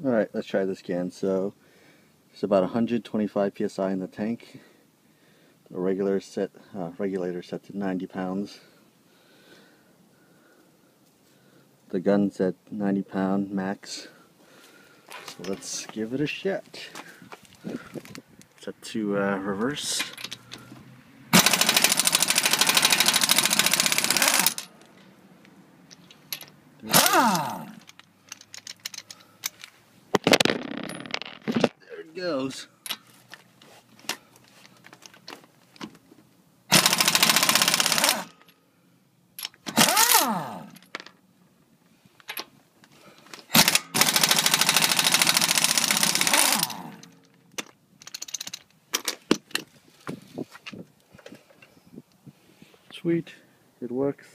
Alright, let's try this again. So it's about 125 psi in the tank. The regulator set to 90 pounds. The gun's at 90 pound max. So let's give it a shot. Set to reverse. There it goes. Sweet, it works.